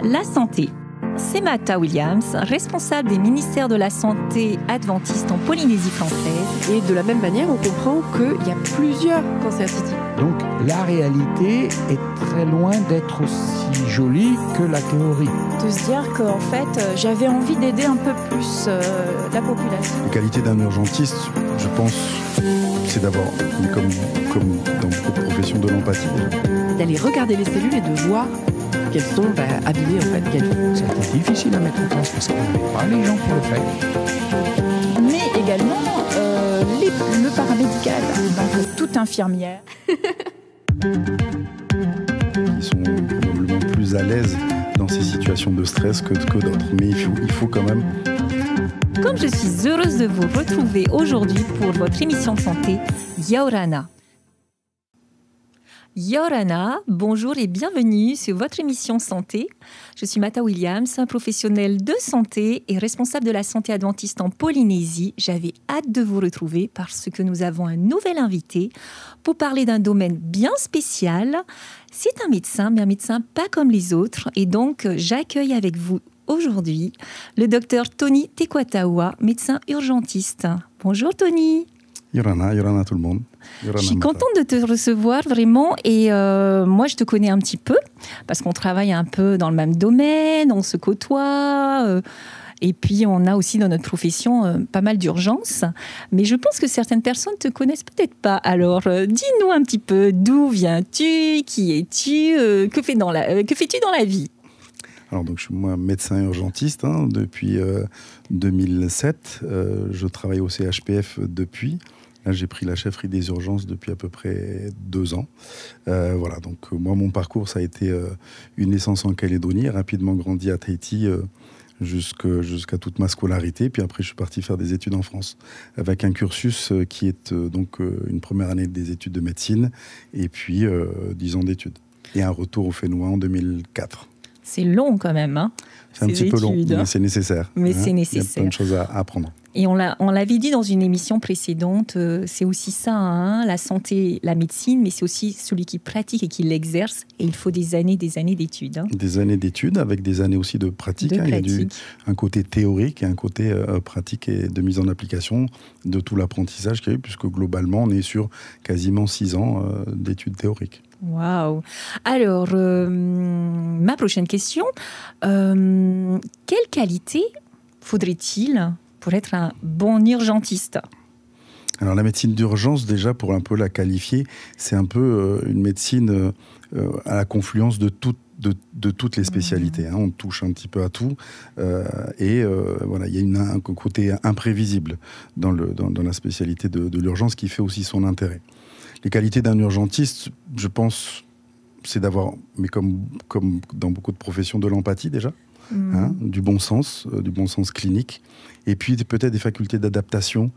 La santé. C'est Mata Williams, responsable des ministères de la Santé adventistes en Polynésie française. Et de la même manière, on comprend qu'il y a plusieurs cancers cystiques. Donc la réalité est très loin d'être aussi jolie que la théorie. De se dire qu'en fait, j'avais envie d'aider un peu plus la population. La qualité d'un urgentiste, je pense, c'est d'avoir, comme dans beaucoup de professions, de l'empathie. D'aller regarder les cellules et de voir qu'elles sont abîmées en fait. C'était difficile à mettre en place parce qu'on n'avait pas les gens pour le faire. Mais également le paramédical, donc toute infirmière. Ils sont probablement plus à l'aise dans ces situations de stress que d'autres. Mais il faut quand même... Comme je suis heureuse de vous retrouver aujourd'hui pour votre émission de santé, Yaorana. Yaorana, bonjour et bienvenue sur votre émission santé. Je suis Mata Williams, un professionnel de santé et responsable de la santé adventiste en Polynésie. J'avais hâte de vous retrouver parce que nous avons un nouvel invité pour parler d'un domaine bien spécial. C'est un médecin, mais un médecin pas comme les autres. Et donc, j'accueille avec vous aujourd'hui le docteur Tony Tequatawa, médecin urgentiste. Bonjour Tony. Yorana tout le monde. Je suis contente de te recevoir vraiment et moi je te connais un petit peu parce qu'on travaille un peu dans le même domaine, on se côtoie et puis on a aussi dans notre profession pas mal d'urgences. Mais je pense que certaines personnes ne te connaissent peut-être pas. Alors dis-nous un petit peu d'où viens-tu, qui es-tu, que fais-tu dans la vie ? Alors donc je suis moi médecin urgentiste depuis 2007. Je travaille au CHPF depuis. Là, j'ai pris la chefferie des urgences depuis à peu près 2 ans. Voilà, donc moi, mon parcours, ça a été une naissance en Calédonie, rapidement grandi à Tahiti jusqu'à toute ma scolarité. Puis après, je suis parti faire des études en France, avec un cursus qui est donc une première année des études de médecine, et puis 10 ans d'études. Et un retour au Fénois en 2004. C'est long quand même, hein. C'est un petit peu long, mais c'est nécessaire. Mais c'est nécessaire. Il y a plein de choses à apprendre. Et on l'avait dit dans une émission précédente, c'est aussi ça, hein, la santé, la médecine, mais c'est aussi celui qui pratique et qui l'exerce. Et il faut des années d'études. Hein. Des années d'études, avec des années aussi de pratique. Il y a un côté théorique et un côté pratique et de mise en application de tout l'apprentissage qu'il y a eu, puisque globalement, on est sur quasiment 6 ans d'études théoriques. Waouh. Alors, ma prochaine question, quelle qualité faudrait-il pour être un bon urgentiste ? Alors la médecine d'urgence, déjà pour un peu la qualifier, c'est un peu une médecine à la confluence de toutes les spécialités. Hein. On touche un petit peu à tout et voilà, il y a un côté imprévisible dans la spécialité de l'urgence qui fait aussi son intérêt. Les qualités d'un urgentiste, je pense, c'est d'avoir, mais comme dans beaucoup de professions, de l'empathie déjà, du bon sens clinique, et puis peut-être des facultés d'adaptation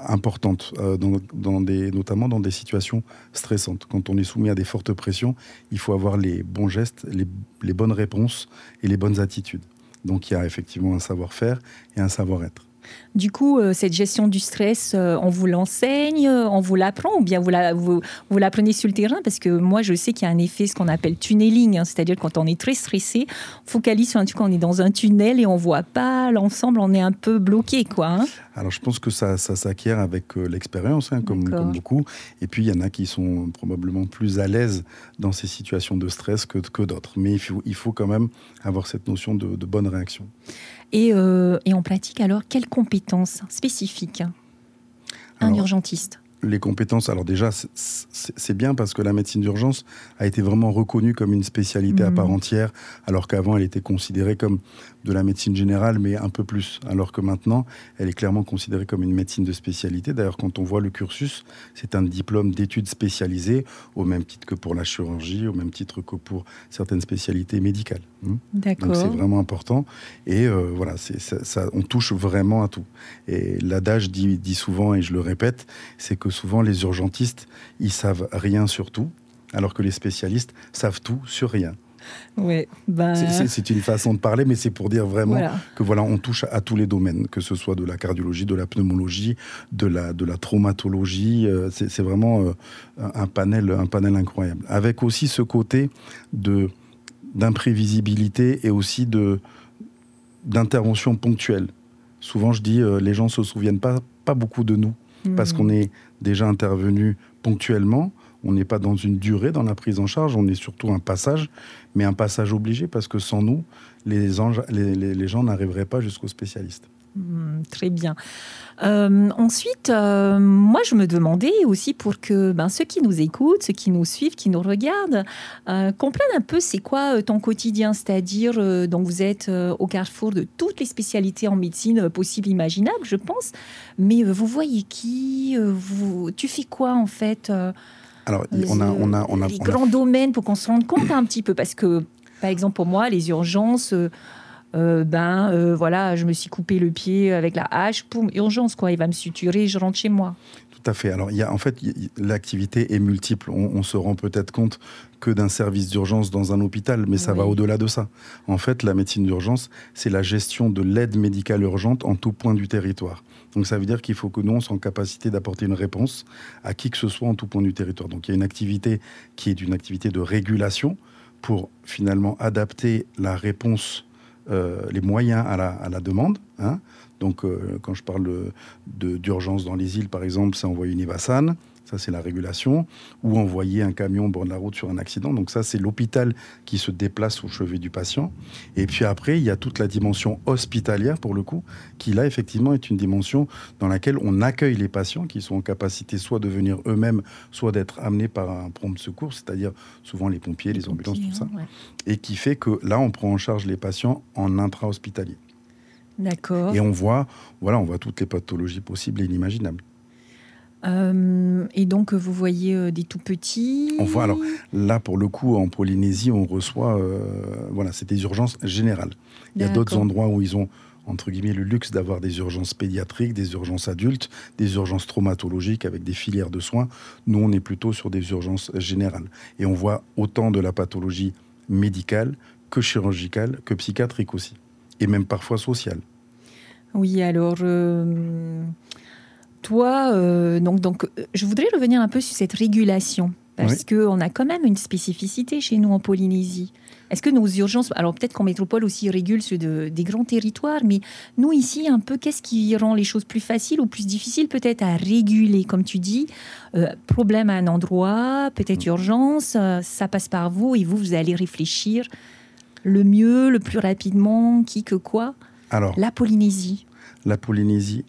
importantes, notamment dans des situations stressantes. Quand on est soumis à des fortes pressions, il faut avoir les bons gestes, les bonnes réponses et les bonnes attitudes. Donc il y a effectivement un savoir-faire et un savoir-être. Du coup, cette gestion du stress, on vous l'enseigne, on vous l'apprend ou bien vous l'apprenez sur le terrain? Parce que moi, je sais qu'il y a un effet, ce qu'on appelle tunneling, hein, c'est-à-dire quand on est très stressé, on focalise sur un truc, on est dans un tunnel et on ne voit pas l'ensemble, on est un peu bloqué, quoi. Hein. Alors, je pense que ça s'acquiert avec l'expérience, hein, comme beaucoup. Et puis, il y en a qui sont probablement plus à l'aise dans ces situations de stress que d'autres. Mais il faut quand même avoir cette notion de bonne réaction. Et on pratique alors quelles compétences spécifiques un urgentiste? Les compétences, alors déjà, c'est bien parce que la médecine d'urgence a été vraiment reconnue comme une spécialité à part entière, alors qu'avant, elle était considérée comme de la médecine générale, mais un peu plus. Alors que maintenant, elle est clairement considérée comme une médecine de spécialité. D'ailleurs, quand on voit le cursus, c'est un diplôme d'études spécialisées, au même titre que pour la chirurgie, au même titre que pour certaines spécialités médicales. D'accord. Donc, c'est vraiment important. Et voilà, on touche vraiment à tout. Et l'adage dit souvent, et je le répète, c'est que souvent, les urgentistes, ils savent rien sur tout, alors que les spécialistes savent tout sur rien. Ouais, c'est une façon de parler, mais c'est pour dire vraiment que voilà, on touche à tous les domaines, que ce soit de la cardiologie, de la pneumologie, de la traumatologie. C'est vraiment un panel incroyable. Avec aussi ce côté d'imprévisibilité et aussi d'intervention ponctuelle. Souvent, je dis, les gens ne se souviennent pas beaucoup de nous, parce qu'on est déjà intervenu ponctuellement. On n'est pas dans une durée dans la prise en charge, on est surtout un passage, mais un passage obligé, parce que sans nous, les gens n'arriveraient pas jusqu'au spécialiste. Très bien. Ensuite, moi, je me demandais aussi pour que ceux qui nous écoutent, ceux qui nous suivent, qui nous regardent, comprennent un peu c'est quoi ton quotidien. C'est-à-dire, donc vous êtes au carrefour de toutes les spécialités en médecine possibles, imaginables, je pense. Mais vous voyez qui tu fais quoi, en fait Alors, on a les grands domaines pour qu'on se rende compte un petit peu. Parce que, par exemple, pour moi, les urgences... voilà, je me suis coupé le pied avec la hache, poum, urgence, quoi, il va me suturer, je rentre chez moi. Tout à fait. Alors, l'activité est multiple. On se rend peut-être compte que d'un service d'urgence dans un hôpital, mais ça va au-delà de ça. En fait, la médecine d'urgence, c'est la gestion de l'aide médicale urgente en tout point du territoire. Donc, ça veut dire qu'il faut que nous, on soit en capacité d'apporter une réponse à qui que ce soit en tout point du territoire. Donc, il y a une activité qui est une activité de régulation pour finalement adapter la réponse les moyens à la demande. Hein. Donc, quand je parle d'urgence dans les îles, par exemple, c'est envoyer une Ivassan, ça c'est la régulation, ou envoyer un camion au bord de la route sur un accident. Donc ça, c'est l'hôpital qui se déplace au chevet du patient. Et puis après, il y a toute la dimension hospitalière, pour le coup, qui là, effectivement, est une dimension dans laquelle on accueille les patients qui sont en capacité soit de venir eux-mêmes, soit d'être amenés par un prompt secours, c'est-à-dire souvent les pompiers, les ambulances, tout ça. Ouais. Et qui fait que là, on prend en charge les patients en intra-hospitalier. D'accord. Et on voit toutes les pathologies possibles et inimaginables. Et donc, vous voyez des tout petits. On voit, alors là, pour le coup, en Polynésie, on reçoit, c'est des urgences générales. Il y a d'autres endroits où ils ont, entre guillemets, le luxe d'avoir des urgences pédiatriques, des urgences adultes, des urgences traumatologiques avec des filières de soins. Nous, on est plutôt sur des urgences générales. Et on voit autant de la pathologie médicale que chirurgicale, que psychiatrique aussi. Et même parfois sociale. Oui, alors... Toi, donc, je voudrais revenir un peu sur cette régulation, parce qu'on a quand même une spécificité chez nous en Polynésie. Est-ce que nos urgences, alors peut-être qu'en métropole aussi, ils régulent sur des grands territoires, mais nous ici, un peu, qu'est-ce qui rend les choses plus faciles ou plus difficiles peut-être à réguler, comme tu dis, problème à un endroit, peut-être urgence, ça passe par vous, et vous allez réfléchir le mieux, le plus rapidement, qui que quoi. Alors, la Polynésie. La Polynésie,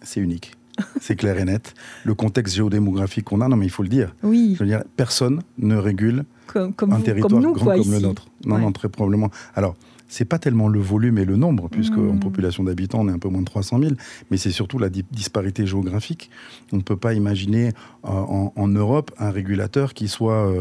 c'est unique. C'est clair et net. Le contexte géodémographique qu'on a, non mais il faut le dire. Oui. Je veux dire, personne ne régule comme un territoire nous, grand quoi, comme ici. le nôtre. Non, très probablement. Alors, c'est pas tellement le volume et le nombre, puisque en population d'habitants, on est un peu moins de 300 000, mais c'est surtout la disparité géographique. On ne peut pas imaginer en Europe un régulateur qui soit,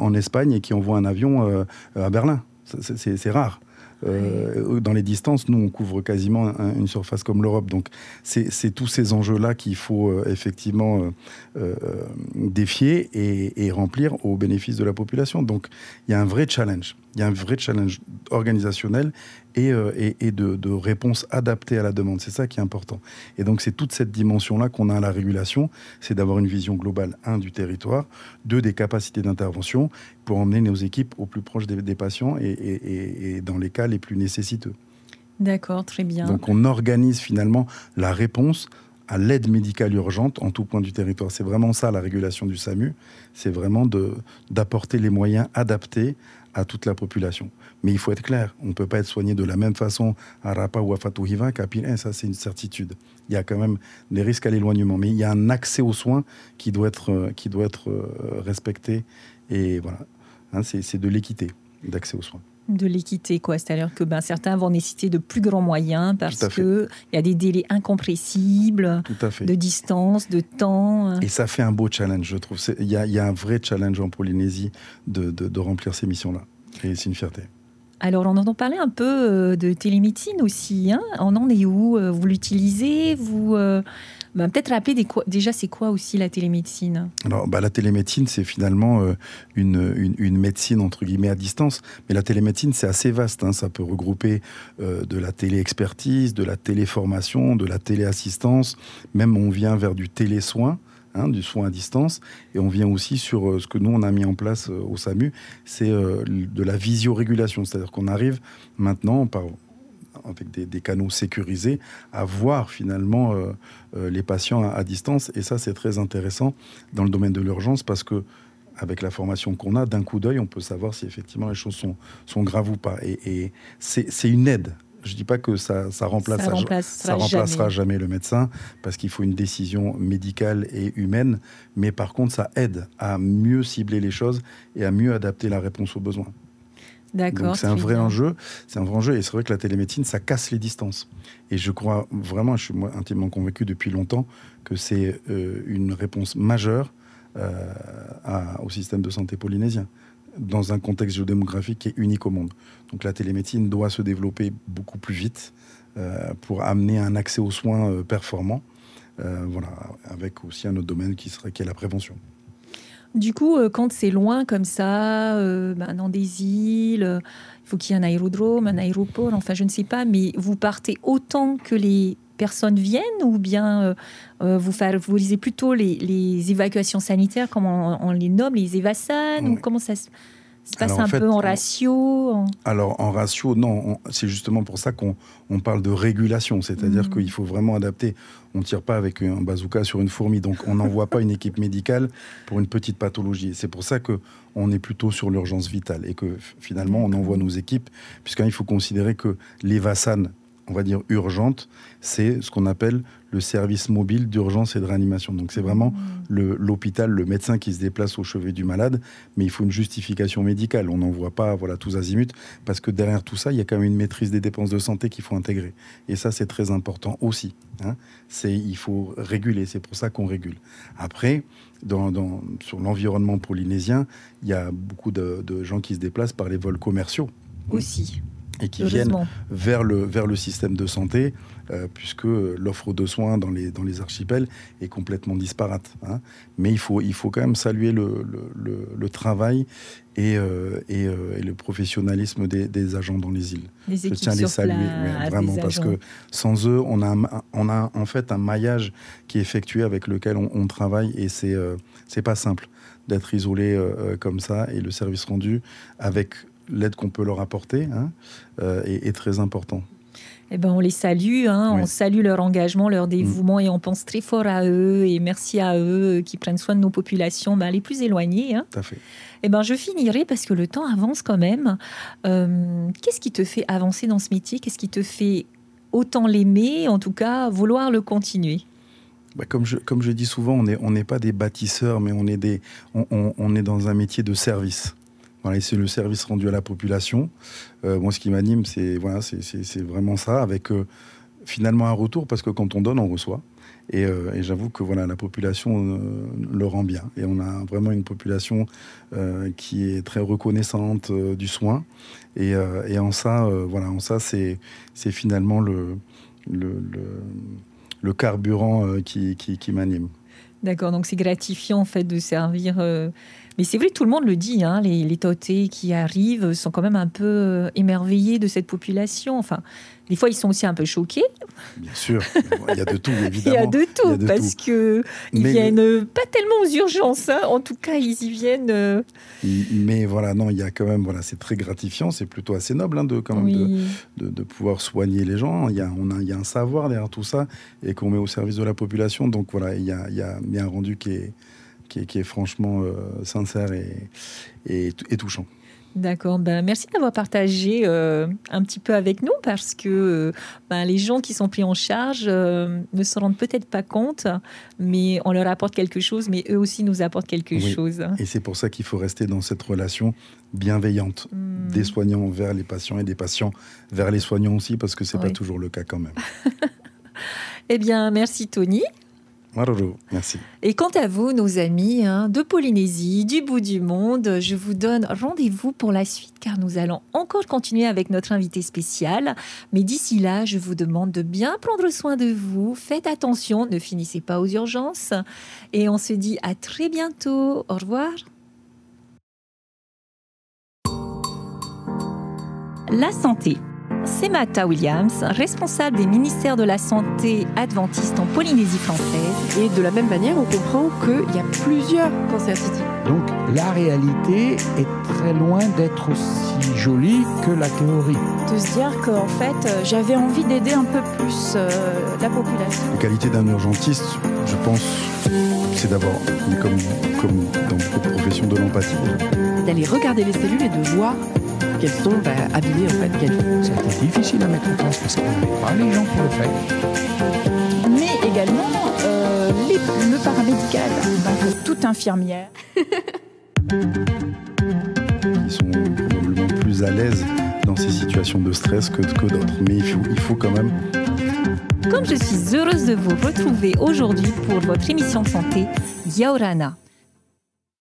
en Espagne et qui envoie un avion à Berlin. C'est rare. Dans les distances, nous, on couvre quasiment une surface comme l'Europe. Donc, c'est tous ces enjeux-là qu'il faut effectivement défier et remplir au bénéfice de la population. Donc, il y a un vrai challenge. Il y a un vrai challenge organisationnel et de réponse adaptée à la demande. C'est ça qui est important. Et donc, c'est toute cette dimension-là qu'on a à la régulation. C'est d'avoir une vision globale, du territoire, des capacités d'intervention pour emmener nos équipes au plus proche des patients et dans les cas les plus nécessiteux. D'accord, très bien. Donc, on organise finalement la réponse à l'aide médicale urgente en tout point du territoire. C'est vraiment ça, la régulation du SAMU. C'est vraiment d'apporter les moyens adaptés à toute la population. Mais il faut être clair, on ne peut pas être soigné de la même façon à Rapa ou à Fatouhiva qu'à Pirin, ça c'est une certitude. Il y a quand même des risques à l'éloignement, mais il y a un accès aux soins qui doit être respecté. Et voilà, c'est de l'équité d'accès aux soins. De l'équité, quoi. C'est-à-dire que certains vont nécessiter de plus grands moyens parce qu'il y a des délais incompressibles, de distance, de temps. Et ça fait un beau challenge, je trouve. Il y a un vrai challenge en Polynésie de remplir ces missions-là. Et c'est une fierté. Alors, on entend parler un peu de télémédecine aussi. On en est où ? Vous l'utilisez ? Peut-être rappeler déjà, c'est quoi aussi la télémédecine ? Alors, la télémédecine, c'est finalement une médecine, entre guillemets, à distance. Mais la télémédecine, c'est assez vaste. Ça peut regrouper de la téléexpertise, de la téléformation, de la téléassistance. Même on vient vers du télésoin. du soin à distance. Et on vient aussi sur ce que nous, on a mis en place au SAMU, c'est de la visiorégulation. C'est-à-dire qu'on arrive maintenant, avec des canaux sécurisés, à voir finalement les patients à distance. Et ça, c'est très intéressant dans le domaine de l'urgence parce que avec la formation qu'on a, d'un coup d'œil, on peut savoir si effectivement les choses sont graves ou pas. Et c'est une aide. Je ne dis pas que ça remplacera jamais le médecin, parce qu'il faut une décision médicale et humaine, mais par contre, ça aide à mieux cibler les choses et à mieux adapter la réponse aux besoins. D'accord. Donc c'est un vrai enjeu. C'est un vrai enjeu, et c'est vrai que la télémédecine, ça casse les distances. Et je crois vraiment, je suis intimement convaincu depuis longtemps que c'est une réponse majeure au système de santé polynésien, dans un contexte géodémographique qui est unique au monde. Donc la télémédecine doit se développer beaucoup plus vite pour amener un accès aux soins performant, avec aussi un autre domaine qui est la prévention. Du coup, quand c'est loin comme ça, dans des îles, il faut qu'il y ait un aérodrome, un aéroport, enfin je ne sais pas, mais vous partez autant que les personnes viennent, ou bien vous favorisez plutôt les évacuations sanitaires, comme on les nomme, les évasanes, ou comment ça se passe? Alors, peu en ratio Alors en ratio, non, c'est justement pour ça qu'on parle de régulation, c'est-à-dire qu'il faut vraiment adapter. On ne tire pas avec un bazooka sur une fourmi, donc on n'envoie pas une équipe médicale pour une petite pathologie. C'est pour ça qu'on est plutôt sur l'urgence vitale et que finalement on envoie nos équipes, puisqu'il faut considérer que l'évasane, on va dire urgente, c'est ce qu'on appelle le service mobile d'urgence et de réanimation. Donc c'est vraiment l'hôpital, le médecin qui se déplace au chevet du malade, mais il faut une justification médicale. On n'envoie pas tous azimuts, parce que derrière tout ça, il y a quand même une maîtrise des dépenses de santé qu'il faut intégrer. Et ça, c'est très important aussi. Il faut réguler, c'est pour ça qu'on régule. Après, sur l'environnement polynésien, il y a beaucoup de gens qui se déplacent par les vols commerciaux. Aussi. Et qui viennent vers le système de santé, puisque l'offre de soins dans les archipels est complètement disparate. Mais il faut quand même saluer le travail et le professionnalisme des agents dans les îles. Les équipes Je tiens à les saluer, vraiment, parce que sans eux, on a en fait un maillage qui est effectué, avec lequel on travaille, et c'est pas simple d'être isolé comme ça, et le service rendu avec l'aide qu'on peut leur apporter est très important. Eh ben, on les salue, on salue leur engagement, leur dévouement, et on pense très fort à eux, et merci à eux qui prennent soin de nos populations les plus éloignées. Tout à fait. Eh ben, je finirai, parce que le temps avance quand même. Qu'est-ce qui te fait avancer dans ce métier? Qu'est-ce qui te fait autant l'aimer, en tout cas vouloir le continuer? Comme je dis souvent, on n'est pas des bâtisseurs, mais on est dans un métier de service. Voilà, et c'est le service rendu à la population. Moi, ce qui m'anime, c'est vraiment ça, avec finalement un retour, parce que quand on donne, on reçoit. Et j'avoue que la population le rend bien. Et on a vraiment une population qui est très reconnaissante du soin. Et en ça, c'est finalement le carburant qui m'anime. D'accord, donc c'est gratifiant en fait de servir. Mais c'est vrai, tout le monde le dit, les Totés qui arrivent sont quand même un peu émerveillés de cette population. Enfin, des fois, ils sont aussi un peu choqués. Bien sûr, il y a de tout, évidemment. Il y a de tout, parce qu'ils viennent pas tellement aux urgences. En tout cas, ils y viennent... Mais il y a quand même... c'est très gratifiant, c'est plutôt assez noble de pouvoir soigner les gens. Il y a un savoir derrière tout ça, et qu'on met au service de la population. Donc il y a un rendu qui est franchement sincère et touchant. D'accord, merci d'avoir partagé un petit peu avec nous, parce que les gens qui sont pris en charge ne se rendent peut-être pas compte, mais on leur apporte quelque chose, mais eux aussi nous apportent quelque chose. Et c'est pour ça qu'il faut rester dans cette relation bienveillante des soignants vers les patients, et des patients vers les soignants aussi, parce que c'est pas toujours le cas quand même. Eh bien, merci Tony. Maruru, merci. Et quant à vous, nos amis de Polynésie, du bout du monde, je vous donne rendez-vous pour la suite, car nous allons encore continuer avec notre invité spécial. Mais d'ici là, je vous demande de bien prendre soin de vous. Faites attention, ne finissez pas aux urgences. Et on se dit à très bientôt. Au revoir. La santé. C'est Mata Williams, responsable des ministères de la Santé adventistes en Polynésie française. Et de la même manière, on comprend qu'il y a plusieurs Cancer City. Donc la réalité est très loin d'être aussi jolie que la théorie. De se dire qu'en fait, j'avais envie d'aider un peu plus la population. La qualité d'un urgentiste, je pense, c'est d'avoir, comme dans beaucoup de professions, de l'empathie. D'aller regarder les cellules et de voir qu'elles sont abîmées en fait. C'était difficile à mettre en place parce qu'on n'avait pas les gens pour le faire. Mais également le paramédical, donc toute infirmière. Ils sont probablement plus à l'aise dans ces situations de stress que d'autres. Mais il faut quand même. Comme je suis heureuse de vous retrouver aujourd'hui pour votre émission de santé, Yaorana.